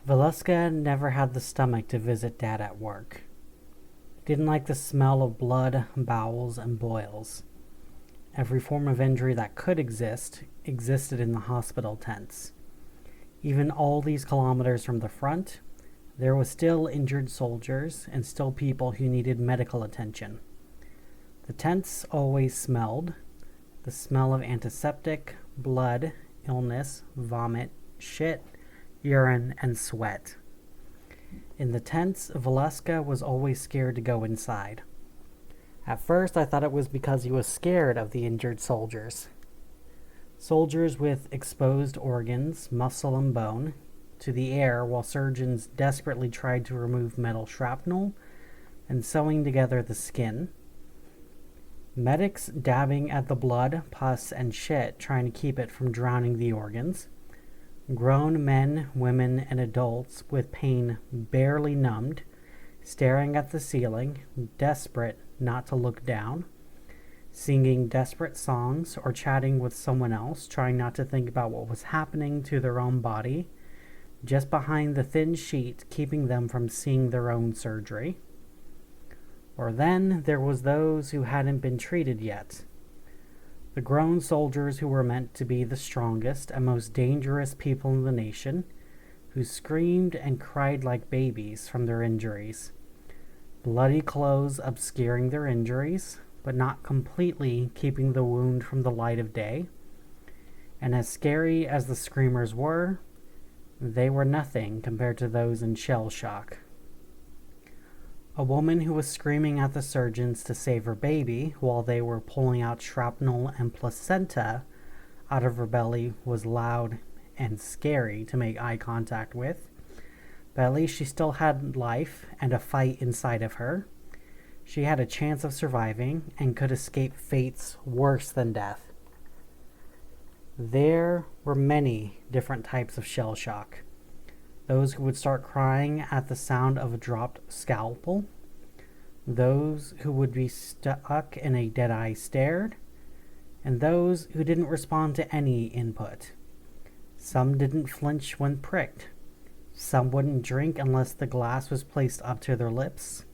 Veluska never had the stomach to visit Dad at work. Didn't like the smell of blood, bowels, and boils. Every form of injury that could exist existed in the hospital tents. Even all these kilometers from the front, there was still injured soldiers and still people who needed medical attention. The tents always smelled. The smell of antiseptic, blood, illness, vomit, shit, urine, and sweat. In the tents, Veluska was always scared to go inside. At first, I thought it was because he was scared of the injured soldiers. Soldiers with exposed organs, muscle, and bone to the air while surgeons desperately tried to remove metal shrapnel and sewing together the skin. Medics dabbing at the blood, pus, and shit trying to keep it from drowning the organs. Grown men, women, and adults with pain barely numbed, staring at the ceiling, desperate not to look down, singing desperate songs or chatting with someone else, trying not to think about what was happening to their own body, just behind the thin sheet keeping them from seeing their own surgery. Or then there was those who hadn't been treated yet. The grown soldiers who were meant to be the strongest and most dangerous people in the nation, who screamed and cried like babies from their injuries. Bloody clothes obscuring their injuries, but not completely keeping the wound from the light of day. And as scary as the screamers were, they were nothing compared to those in shell shock. A woman who was screaming at the surgeons to save her baby while they were pulling out shrapnel and placenta out of her belly was loud and scary to make eye contact with, but at least she still had life and a fight inside of her. She had a chance of surviving and could escape fates worse than death. There were many different types of shell shock. Those who would start crying at the sound of a dropped scalpel, those who would be stuck in a dead-eye stare, and those who didn't respond to any input. Some didn't flinch when pricked. Some wouldn't drink unless the glass was placed up to their lips,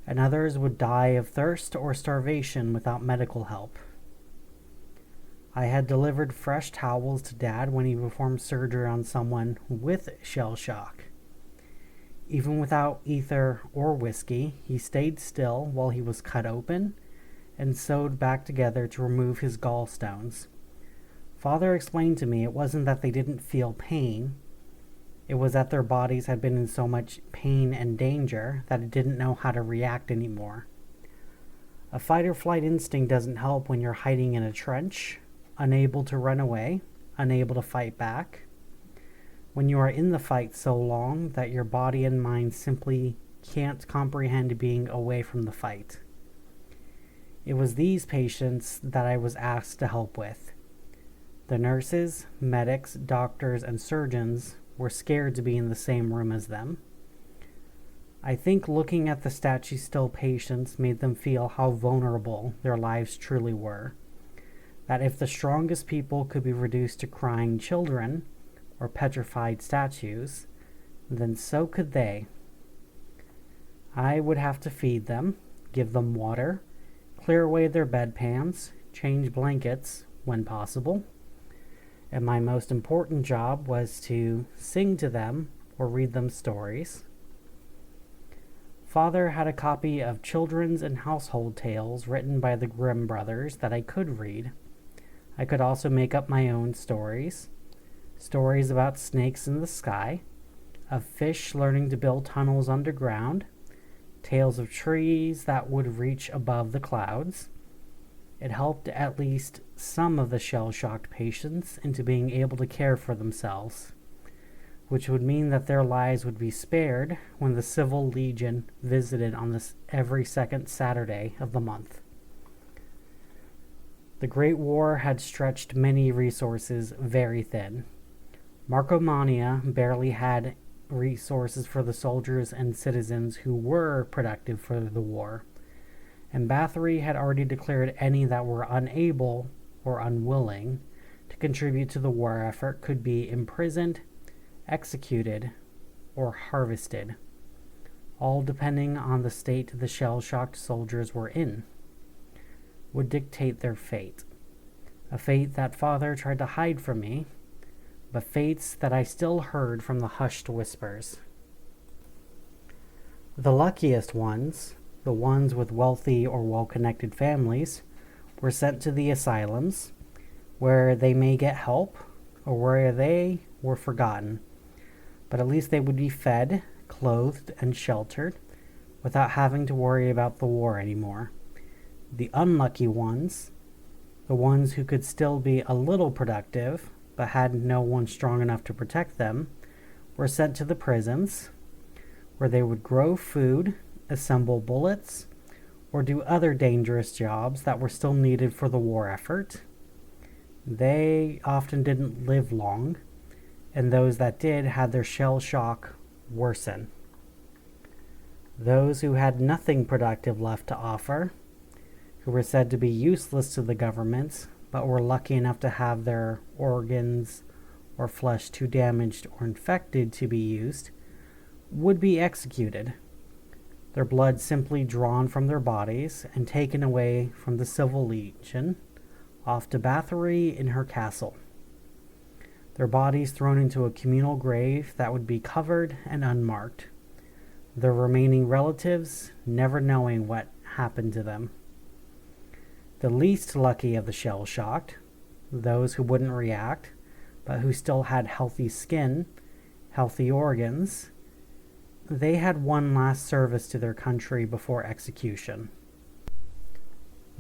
and others would die of thirst or starvation without medical help. I had delivered fresh towels to Dad when he performed surgery on someone with shell shock. Even without ether or whiskey, he stayed still while he was cut open and sewed back together to remove his gallstones. Father explained to me it wasn't that they didn't feel pain, it was that their bodies had been in so much pain and danger that it didn't know how to react anymore. A fight-or-flight instinct doesn't help when you're hiding in a trench, unable to run away, unable to fight back. When you are in the fight so long that your body and mind simply can't comprehend being away from the fight. It was these patients that I was asked to help with. The nurses, medics, doctors, and surgeons were scared to be in the same room as them. I think looking at the statue-still patients made them feel how vulnerable their lives truly were. That if the strongest people could be reduced to crying children or petrified statues, then so could they. I would have to feed them, give them water, clear away their bedpans, change blankets when possible, and my most important job was to sing to them or read them stories. Father had a copy of children's and household tales written by the Grimm brothers that I could read. I could also make up my own stories. Stories about snakes in the sky, of fish learning to build tunnels underground, tales of trees that would reach above the clouds. It helped at least some of the shell-shocked patients into being able to care for themselves, which would mean that their lives would be spared when the Civil Legion visited on this every second Saturday of the month. The Great War had stretched many resources very thin. Marcomannia barely had resources for the soldiers and citizens who were productive for the war, and Bathory had already declared any that were unable or unwilling to contribute to the war effort could be imprisoned, executed, or harvested, all depending on the state the shell-shocked soldiers were in, would dictate their fate. A fate that Father tried to hide from me, but fates that I still heard from the hushed whispers. The luckiest ones, the ones with wealthy or well-connected families, were sent to the asylums, where they may get help, or where they were forgotten. But at least they would be fed, clothed, and sheltered, without having to worry about the war anymore. The unlucky ones, the ones who could still be a little productive, but had no one strong enough to protect them, were sent to the prisons, where they would grow food, assemble bullets, or do other dangerous jobs that were still needed for the war effort. They often didn't live long, and those that did had their shell shock worsen. Those who had nothing productive left to offer, who were said to be useless to the government, but were lucky enough to have their organs or flesh too damaged or infected to be used, would be executed, their blood simply drawn from their bodies and taken away from the civil legion off to Bathory in her castle, their bodies thrown into a communal grave that would be covered and unmarked, their remaining relatives never knowing what happened to them. The least lucky of the shell-shocked, those who wouldn't react, but who still had healthy skin, healthy organs, they had one last service to their country before execution.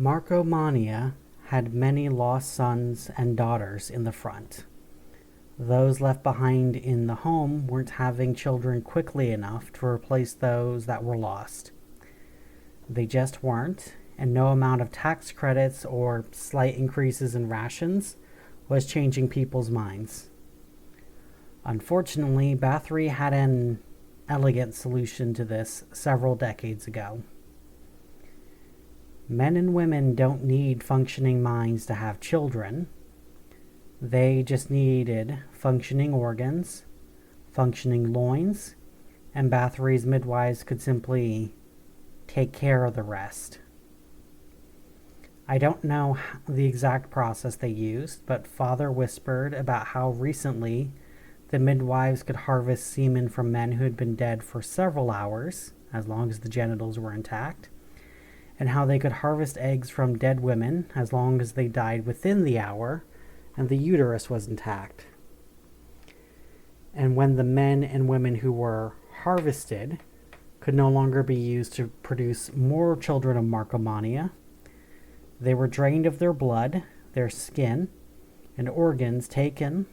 Marcomannia had many lost sons and daughters in the front. Those left behind in the home weren't having children quickly enough to replace those that were lost. They just weren't, and no amount of tax credits or slight increases in rations was changing people's minds. Unfortunately, Bathory had an elegant solution to this several decades ago. Men and women don't need functioning minds to have children. They just needed functioning organs, functioning loins, and Bathory's midwives could simply take care of the rest. I don't know the exact process they used, but Father whispered about how recently the midwives could harvest semen from men who had been dead for several hours, as long as the genitals were intact, and how they could harvest eggs from dead women as long as they died within the hour and the uterus was intact. And when the men and women who were harvested could no longer be used to produce more children of Marcomannia, they were drained of their blood, their skin, and organs taken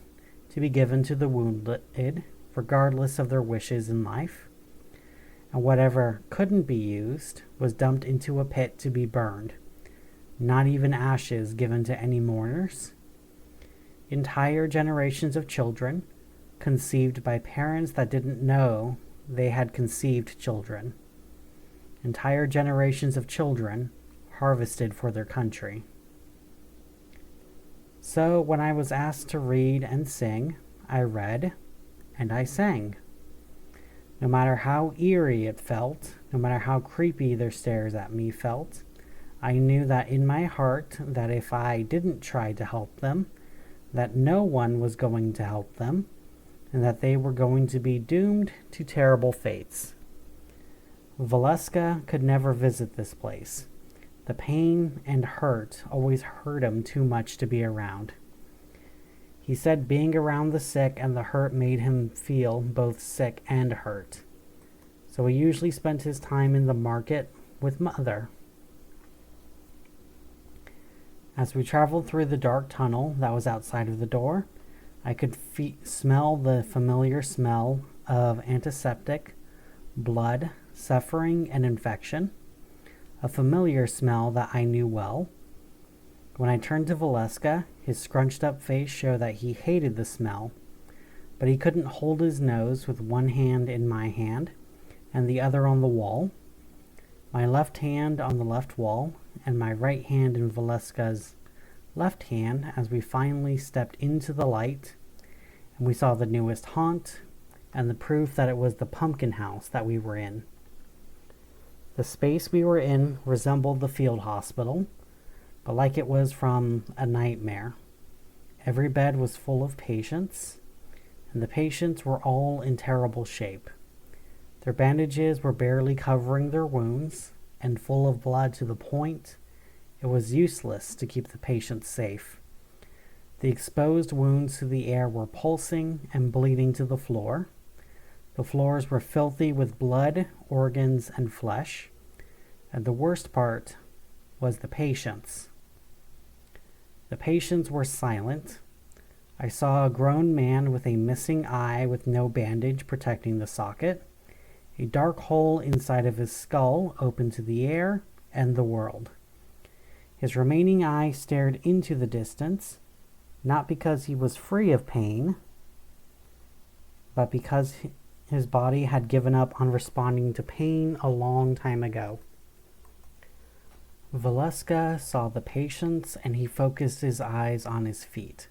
to be given to the wounded, regardless of their wishes in life, and whatever couldn't be used was dumped into a pit to be burned, not even ashes given to any mourners. Entire generations of children, conceived by parents that didn't know they had conceived children. Entire generations of children harvested for their country. So when I was asked to read and sing, I read and I sang. No matter how eerie it felt, no matter how creepy their stares at me felt, I knew that in my heart that if I didn't try to help them, that no one was going to help them, and that they were going to be doomed to terrible fates. Valeska could never visit this place. The pain and hurt always hurt him too much to be around. He said being around the sick and the hurt made him feel both sick and hurt. So he usually spent his time in the market with Mother. As we traveled through the dark tunnel that was outside of the door, I could smell the familiar smell of antiseptic, blood, suffering, and infection. A familiar smell that I knew well. When I turned to Valeska, his scrunched up face showed that he hated the smell, but he couldn't hold his nose with one hand in my hand and the other on the wall, my left hand on the left wall, and my right hand in Valeska's left hand as we finally stepped into the light and we saw the newest haunt and the proof that it was the pumpkin house that we were in. The space we were in resembled the field hospital, but like it was from a nightmare. Every bed was full of patients, and the patients were all in terrible shape. Their bandages were barely covering their wounds, and full of blood to the point it was useless to keep the patients safe. The exposed wounds to the air were pulsing and bleeding to the floor. The floors were filthy with blood, organs, and flesh. And the worst part was the patients. The patients were silent. I saw a grown man with a missing eye with no bandage protecting the socket. A dark hole inside of his skull open to the air and the world. His remaining eye stared into the distance, not because he was free of pain, but because his body had given up on responding to pain a long time ago. Valeska saw the patients, and he focused his eyes on his feet,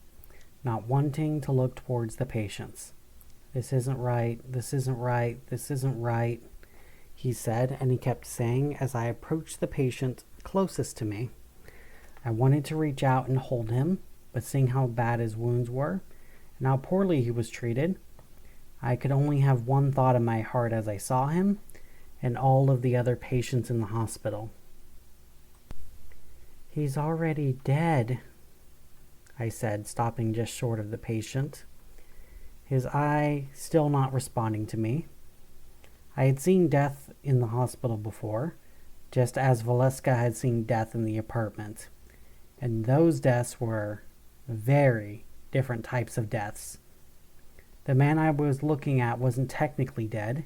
not wanting to look towards the patients. "This isn't right, this isn't right, this isn't right," he said, and he kept saying as I approached the patient closest to me. I wanted to reach out and hold him, but seeing how bad his wounds were, and how poorly he was treated, I could only have one thought in my heart as I saw him, and all of the other patients in the hospital. "He's already dead," I said, stopping just short of the patient, his eye still not responding to me. I had seen death in the hospital before, just as Valeska had seen death in the apartment, and those deaths were very different types of deaths. The man I was looking at wasn't technically dead.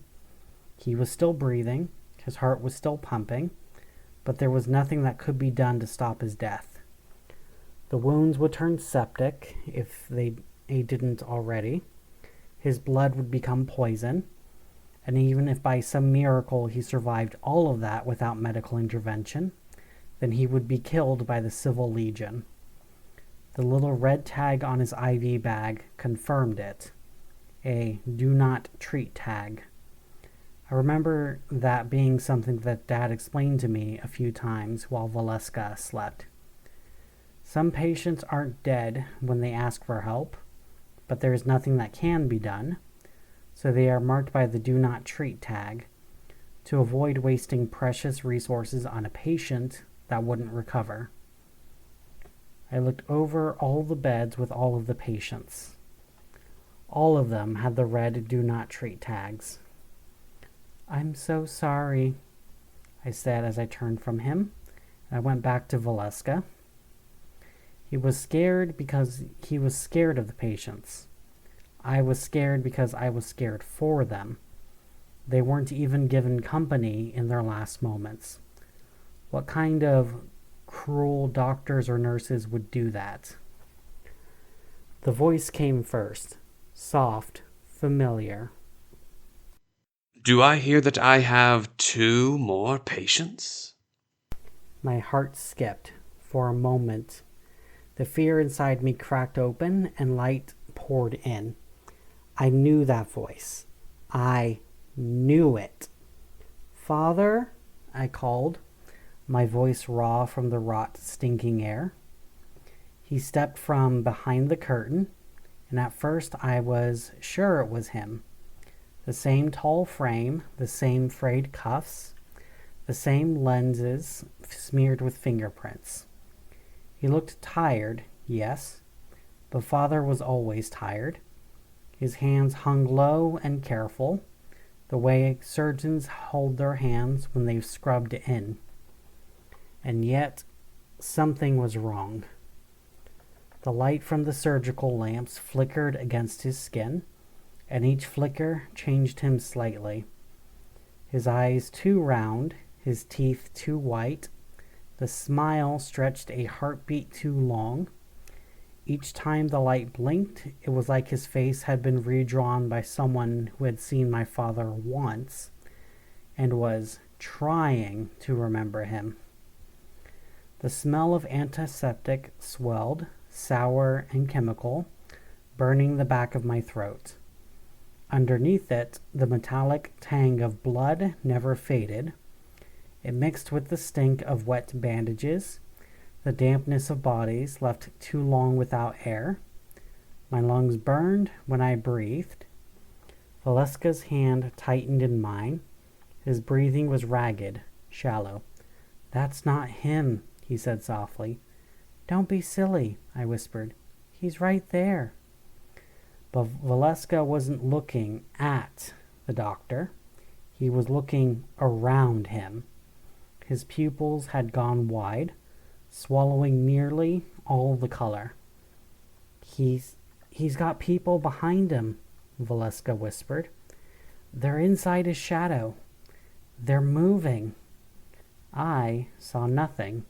He was still breathing, his heart was still pumping, but there was nothing that could be done to stop his death. The wounds would turn septic if they didn't already. His blood would become poison, and even if by some miracle he survived all of that without medical intervention, then he would be killed by the Civil Legion. The little red tag on his IV bag confirmed it. A "do not treat" tag. I remember that being something that Dad explained to me a few times while Valeska slept. Some patients aren't dead when they ask for help, but there is nothing that can be done, so they are marked by the "do not treat" tag to avoid wasting precious resources on a patient that wouldn't recover. I looked over all the beds with all of the patients. All of them had the red "do not treat" tags. "I'm so sorry," I said as I turned from him, and I went back to Valeska. He was scared because he was scared of the patients. I was scared because I was scared for them. They weren't even given company in their last moments. What kind of cruel doctors or nurses would do that? The voice came first, soft, familiar. "Do I hear that I have 2 more patients?" My heart skipped for a moment. The fear inside me cracked open and light poured in. I knew that voice. I knew it. "Father," I called, my voice raw from the rot, stinking air. He stepped from behind the curtain, and at first I was sure it was him. The same tall frame, the same frayed cuffs, the same lenses smeared with fingerprints. He looked tired, yes, but Father was always tired. His hands hung low and careful, the way surgeons hold their hands when they've scrubbed in. And yet, something was wrong. The light from the surgical lamps flickered against his skin, and each flicker changed him slightly. His eyes too round, his teeth too white, the smile stretched a heartbeat too long. Each time the light blinked, it was like his face had been redrawn by someone who had seen my father once and was trying to remember him. The smell of antiseptic swelled, sour and chemical, burning the back of my throat. Underneath it, the metallic tang of blood never faded. It mixed with the stink of wet bandages, the dampness of bodies left too long without air. My lungs burned when I breathed. Valeska's hand tightened in mine. His breathing was ragged, shallow. "That's not him," he said softly. "Don't be silly," I whispered. "He's right there." But Valeska wasn't looking at the doctor. He was looking around him. His pupils had gone wide, swallowing nearly all the color. He's got people behind him," Valeska whispered. "They're inside his shadow. They're moving." I saw nothing.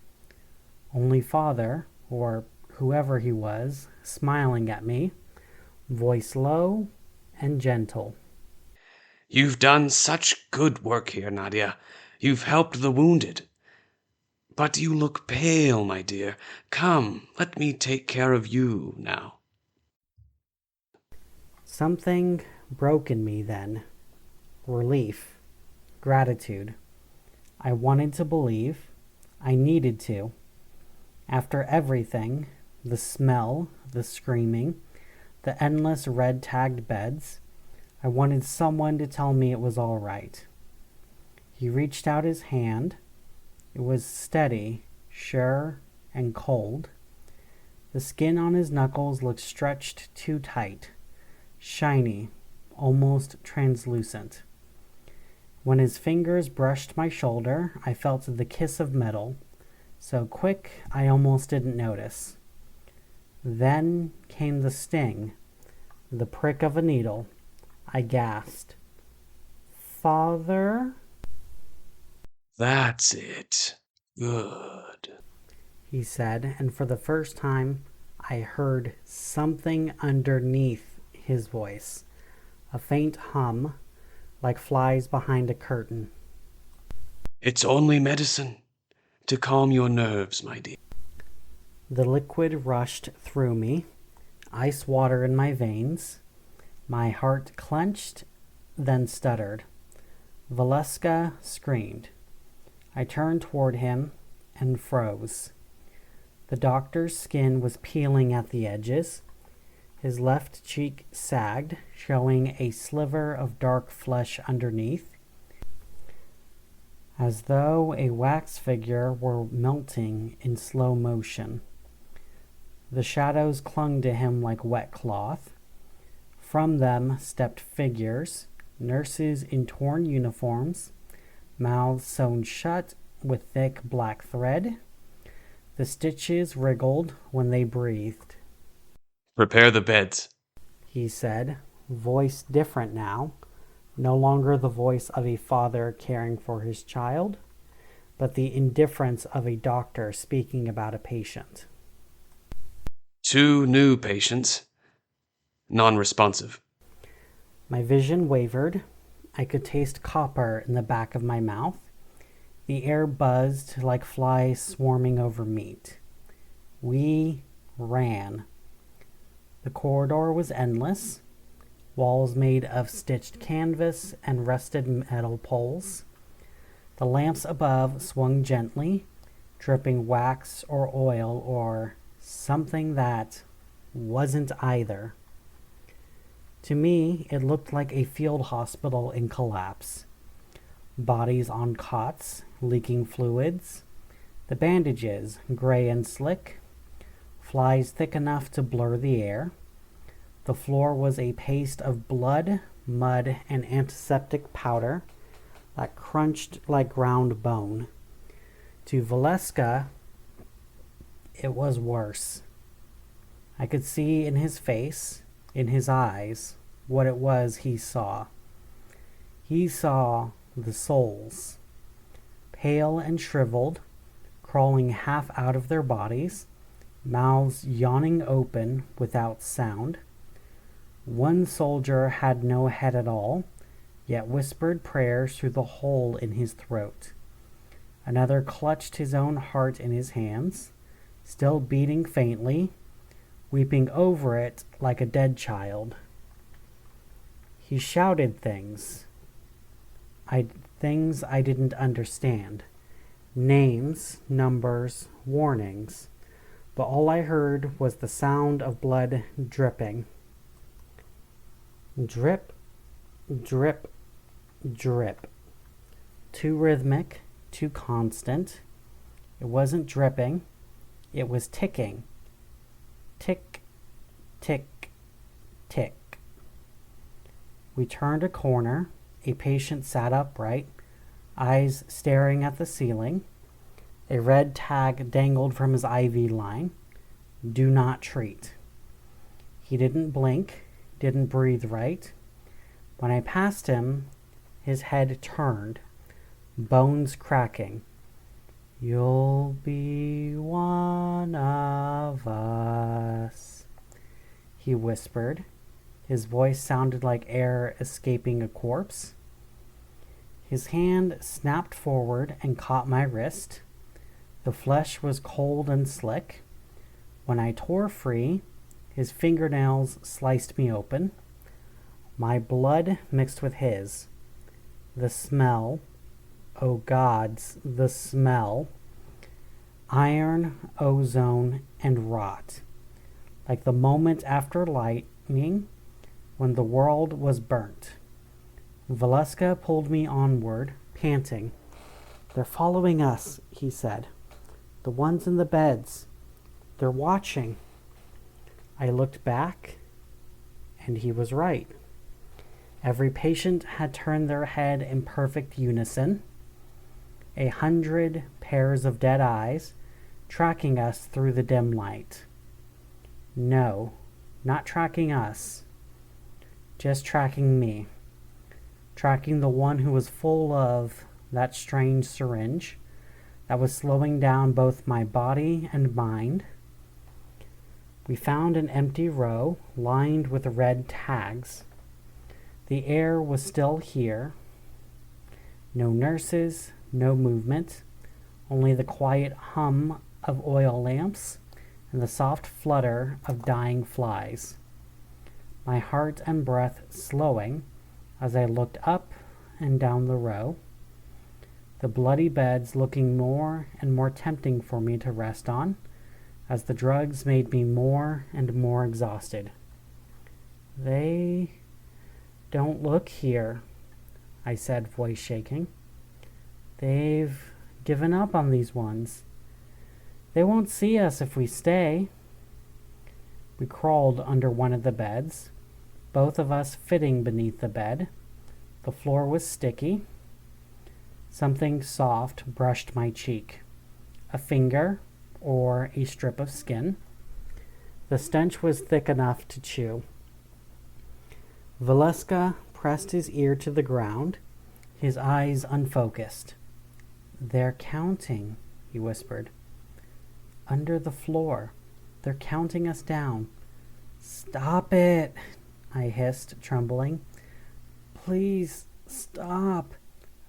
Only Father, or whoever he was, smiling at me, voice low and gentle. You've done such good work here, Nadia. You've helped the wounded. But you look pale, my dear. Come, let me take care of you now. Something broke in me then. Relief. Gratitude. I wanted to believe. I needed to. After everything, the smell, the screaming, the endless red-tagged beds, I wanted someone to tell me it was all right. He reached out his hand. It was steady, sure, and cold. The skin on his knuckles looked stretched too tight, shiny, almost translucent. When his fingers brushed my shoulder, I felt the kiss of metal, so quick I almost didn't notice. Then came the sting, the prick of a needle. I gasped. "Father?" That's it. Good. He said, and for the first time, I heard something underneath his voice, a faint hum, like flies behind a curtain. It's only medicine to calm your nerves, my dear. The liquid rushed through me, ice water in my veins. My heart clenched, then stuttered. Valeska screamed. I turned toward him and froze. The doctor's skin was peeling at the edges. His left cheek sagged, showing a sliver of dark flesh underneath, as though a wax figure were melting in slow motion. The shadows clung to him like wet cloth. From them stepped figures, nurses in torn uniforms, mouths sewn shut with thick black thread. The stitches wriggled when they breathed. Prepare the beds, He said, voice different now, no longer the voice of a father caring for his child, but the indifference of a doctor speaking about a patient. 2 new patients. Non-responsive. My vision wavered. I could taste copper in the back of my mouth. The air buzzed like flies swarming over meat. We ran. The corridor was endless, walls made of stitched canvas and rusted metal poles. The lamps above swung gently, dripping wax or oil or something that wasn't either. To me, it looked like a field hospital in collapse. Bodies on cots, leaking fluids. The bandages, gray and slick. Flies thick enough to blur the air. The floor was a paste of blood, mud, and antiseptic powder that crunched like ground bone. To Valeska, it was worse. I could see in his face, in his eyes, what it was he saw. He saw the souls, pale and shriveled, crawling half out of their bodies, mouths yawning open without sound. One soldier had no head at all, yet whispered prayers through the hole in his throat. Another clutched his own heart in his hands, still beating faintly, weeping over it like a dead child. He shouted things I didn't understand. Names, numbers, warnings. But all I heard was the sound of blood dripping. Drip, drip, drip. Too rhythmic, too constant. It wasn't dripping. It was ticking. Tick, tick, tick. We turned a corner. A patient sat upright, eyes staring at the ceiling. A red tag dangled from his IV line. Do not treat. He didn't blink, didn't breathe right. When I passed him, his head turned, bones cracking. You'll be one of us, he whispered. His voice sounded like air escaping a corpse. His hand snapped forward and caught my wrist. The flesh was cold and slick. When I tore free, his fingernails sliced me open. My blood mixed with his. The smell, oh gods, the smell. Iron, ozone, and rot. Like the moment after lightning, when the world was burnt. Valeska pulled me onward, panting. They're following us, he said. The ones in the beds. They're watching. I looked back, and he was right. Every patient had turned their head in perfect unison. 100 pairs of dead eyes tracking us through the dim light. No, not tracking us. Just tracking me. Tracking the one who was full of that strange syringe that was slowing down both my body and mind. We found an empty row lined with red tags. The air was still here. No nurses, no movement, only the quiet hum of oil lamps and the soft flutter of dying flies. My heart and breath slowing as I looked up and down the row, the bloody beds looking more and more tempting for me to rest on as the drugs made me more and more exhausted. They don't look here, I said, voice shaking. They've given up on these ones. They won't see us if we stay. We crawled under one of the beds, both of us fitting beneath the bed. The floor was sticky. Something soft brushed my cheek. A finger or a strip of skin. The stench was thick enough to chew. Valeska pressed his ear to the ground, his eyes unfocused. They're counting, he whispered. Under the floor. They're counting us down. Stop it, I hissed, trembling. Please, stop.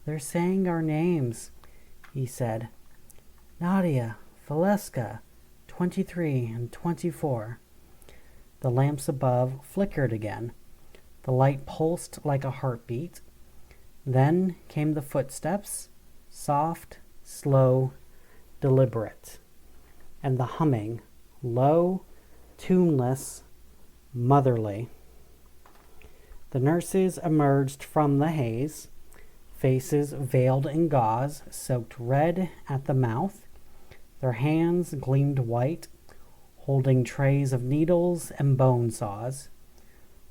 They're saying our names, he said. Nadia, Valeska, 23 and 24. The lamps above flickered again. The light pulsed like a heartbeat. Then came the footsteps, soft, slow, deliberate. And the humming, low, tuneless, motherly. The nurses emerged from the haze, faces veiled in gauze, soaked red at the mouth. Their hands gleamed white, holding trays of needles and bone saws.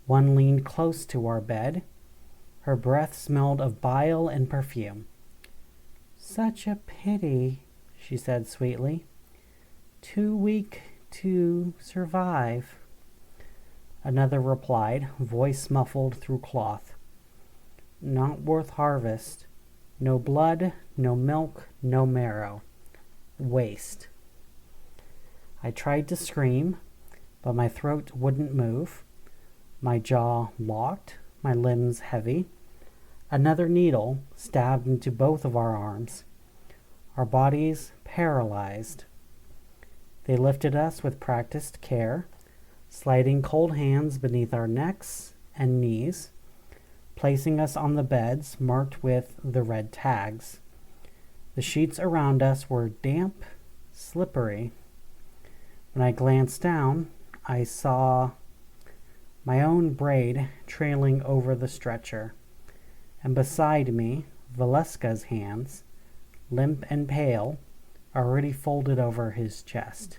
One leaned close to our bed. Her breath smelled of bile and perfume. Such a pity, she said sweetly. Too weak to survive. Another replied, voice muffled through cloth. Not worth harvest. No blood, no milk, no marrow. Waste. I tried to scream, but my throat wouldn't move. My jaw locked, my limbs heavy. Another needle stabbed into both of our arms. Our bodies paralyzed. They lifted us with practiced care, sliding cold hands beneath our necks and knees. placing us on the beds marked with the red tags. The sheets around us were damp, slippery. When I glanced down, I saw my own braid trailing over the stretcher, and beside me, Valeska's hands, limp and pale, already folded over his chest.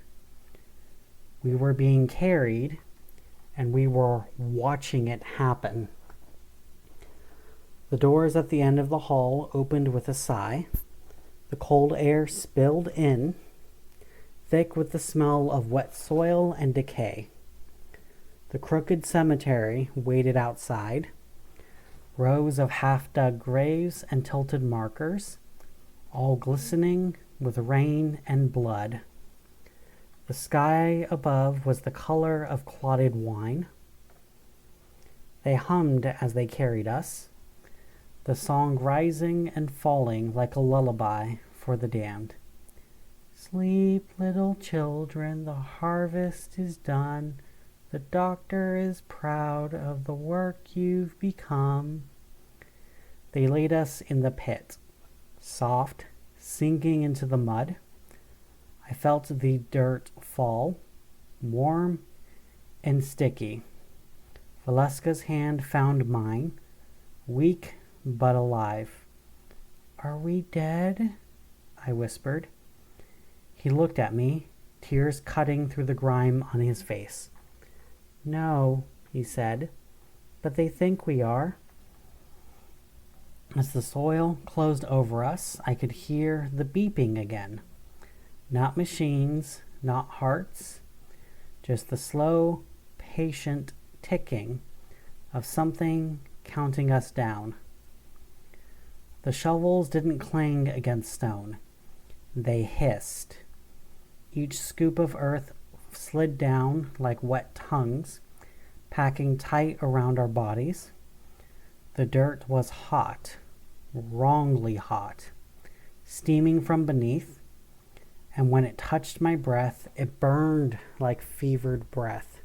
We were being carried, and we were watching it happen. The doors at the end of the hall opened with a sigh. The cold air spilled in, thick with the smell of wet soil and decay. The crooked cemetery waited outside, rows of half-dug graves and tilted markers, all glistening with rain and blood. The sky above was the color of clotted wine. They hummed as they carried us, the song rising and falling like a lullaby for the damned. Sleep, little children, the harvest is done. The doctor is proud of the work you've become. They laid us in the pit, soft, sinking into the mud. I felt the dirt fall, warm and sticky. Valeska's hand found mine, weak but alive. Are we dead? I whispered. He looked at me, tears cutting through the grime on his face. No, he said, but they think we are. As the soil closed over us, I could hear the beeping again. Not machines, not hearts, just the slow, patient ticking of something counting us down. The shovels didn't clang against stone. They hissed. Each scoop of earth slid down like wet tongues, packing tight around our bodies. The dirt was hot, wrongly hot, steaming from beneath, and when it touched my breath, it burned like fevered breath.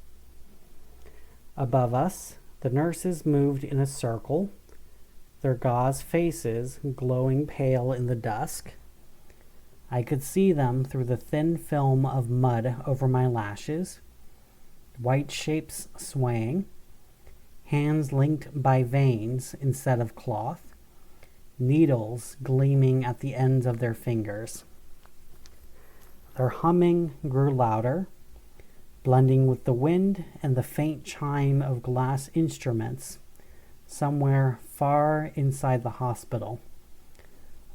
Above us, the nurses moved in a circle, their gauze faces glowing pale in the dusk. I could see them through the thin film of mud over my lashes, white shapes swaying, hands linked by veins instead of cloth, needles gleaming at the ends of their fingers. Their humming grew louder, blending with the wind and the faint chime of glass instruments somewhere far inside the hospital.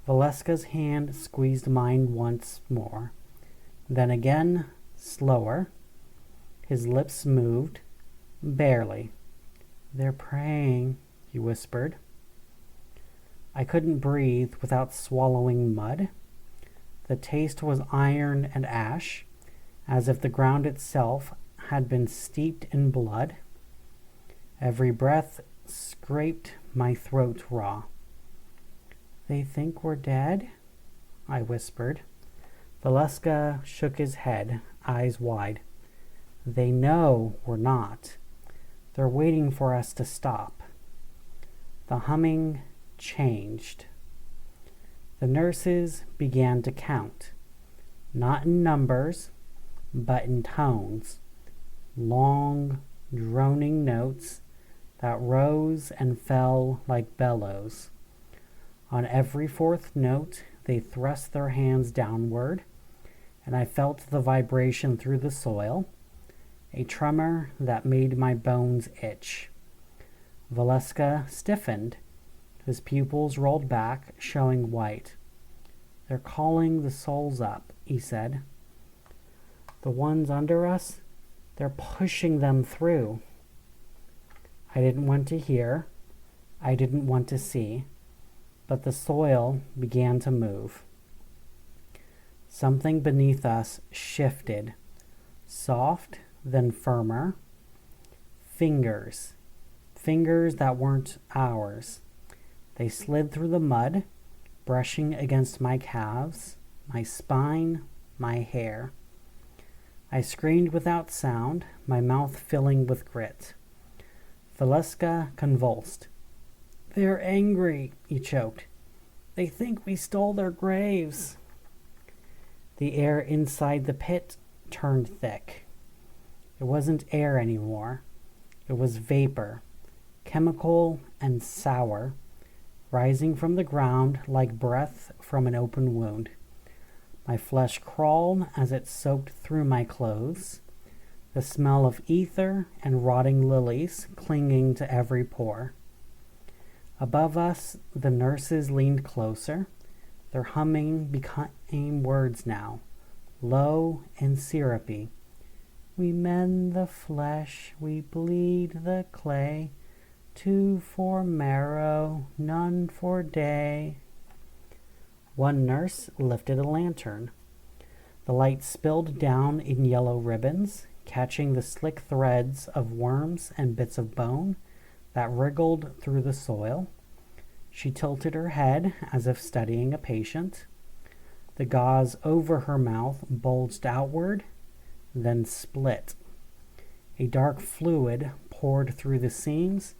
Valeska's hand squeezed mine once more, then again, slower. His lips moved, barely. They're praying, he whispered. I couldn't breathe without swallowing mud. The taste was iron and ash, as if the ground itself had been steeped in blood. Every breath scraped my throat raw. They think we're dead? I whispered. Valeska shook his head, eyes wide. They know we're not. They're waiting for us to stop. The humming changed. The nurses began to count, not in numbers, but in tones, long, droning notes that rose and fell like bellows. On every fourth note, they thrust their hands downward, and I felt the vibration through the soil, a tremor that made my bones itch. Valeska stiffened. His pupils rolled back, showing white. They're calling the souls up, he said. The ones under us, they're pushing them through. I didn't want to hear. I didn't want to see. But the soil began to move. Something beneath us shifted, soft, then firmer. Fingers that weren't ours. They slid through the mud, brushing against my calves, my spine, my hair. I screamed without sound, my mouth filling with grit. Valeska convulsed. They're angry, he choked. They think we stole their graves. The air inside the pit turned thick. It wasn't air anymore. It was vapor, chemical and sour, rising from the ground like breath from an open wound. My flesh crawled as it soaked through my clothes, the smell of ether and rotting lilies clinging to every pore. Above us, the nurses leaned closer. Their humming became words now, low and syrupy. We mend the flesh, we bleed the clay, 2 for marrow, none for day. One nurse lifted a lantern. The light spilled down in yellow ribbons, catching the slick threads of worms and bits of bone that wriggled through the soil. She tilted her head as if studying a patient. The gauze over her mouth bulged outward, then split. A dark fluid poured through the seams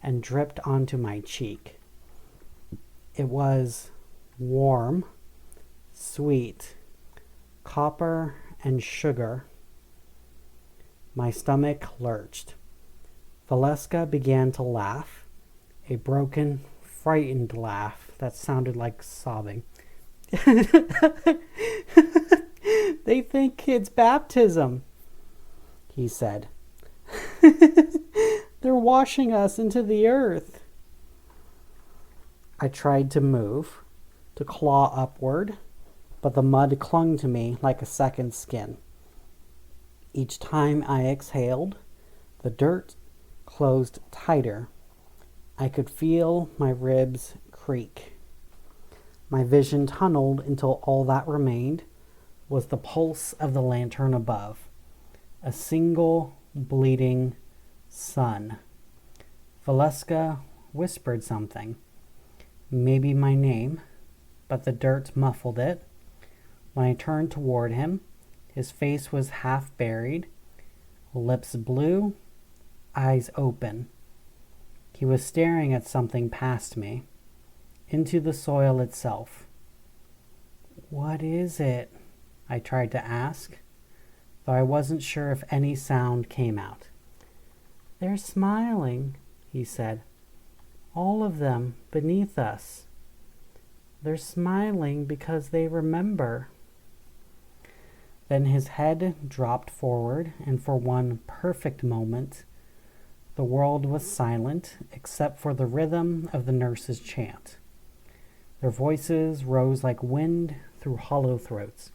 and dripped onto my cheek. It was warm, sweet, copper and sugar. My stomach lurched. Valeska began to laugh, a broken, frightened laugh that sounded like sobbing. They think it's baptism, he said. They're washing us into the earth. I tried to move, to claw upward, but the mud clung to me like a second skin. Each time I exhaled, the dirt closed tighter. I could feel my ribs creak. My vision tunneled until all that remained was the pulse of the lantern above, a single bleeding sun. Valeska whispered something, maybe my name, but the dirt muffled it. When I turned toward him, his face was half buried, lips blue, eyes open. He was staring at something past me, into the soil itself. What is it? I tried to ask, though I wasn't sure if any sound came out. They're smiling, he said. All of them beneath us. They're smiling because they remember. Then his head dropped forward, and for one perfect moment, the world was silent except for the rhythm of the nurses' chant. Their voices rose like wind through hollow throats.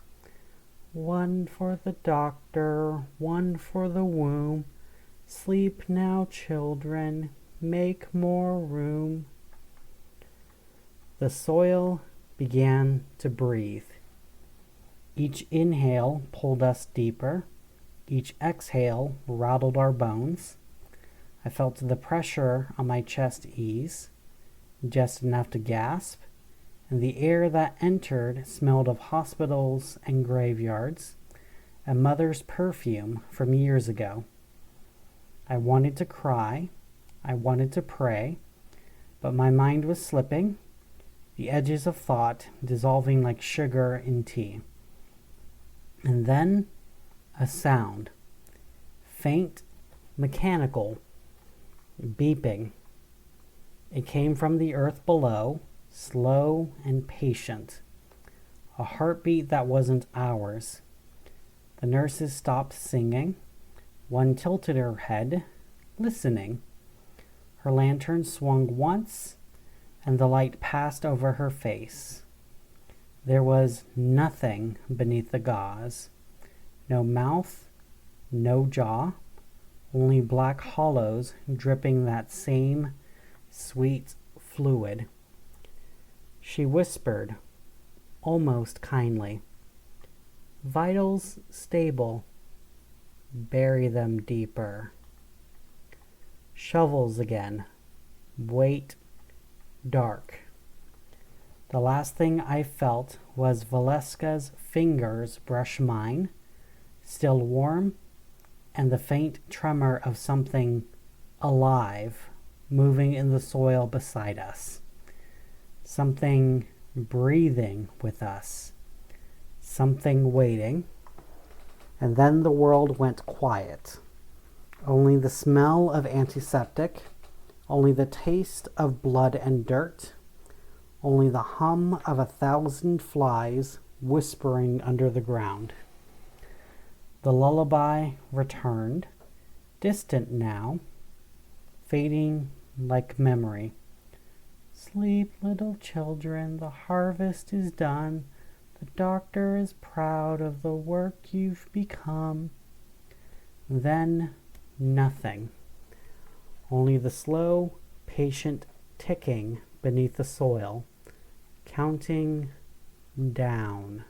1 for the doctor, 1 for the womb. Sleep now, children, make more room. The soil began to breathe. Each inhale pulled us deeper. Each exhale rattled our bones. I felt the pressure on my chest ease, just enough to gasp, and the air that entered smelled of hospitals and graveyards, a mother's perfume from years ago. I wanted to cry, I wanted to pray, but my mind was slipping, the edges of thought dissolving like sugar in tea. And then a sound, faint, mechanical, beeping. It came from the earth below, slow and patient, a heartbeat that wasn't ours. The nurses stopped singing. One tilted her head, listening. Her lantern swung once, and the light passed over her face. There was nothing beneath the gauze. No mouth, no jaw, only black hollows dripping that same sweet fluid. She whispered, almost kindly, Vitals stable. Bury them deeper. Shovels again. Wait. Dark. The last thing I felt was Valeska's fingers brush mine, still warm, and the faint tremor of something alive moving in the soil beside us. Something breathing with us. Something waiting. And then the world went quiet. Only the smell of antiseptic, only the taste of blood and dirt, only the hum of 1,000 flies whispering under the ground. The lullaby returned, distant now, fading like memory. Sleep, little children, the harvest is done. The doctor is proud of the work you've become. Then nothing. Only the slow, patient ticking beneath the soil, counting down.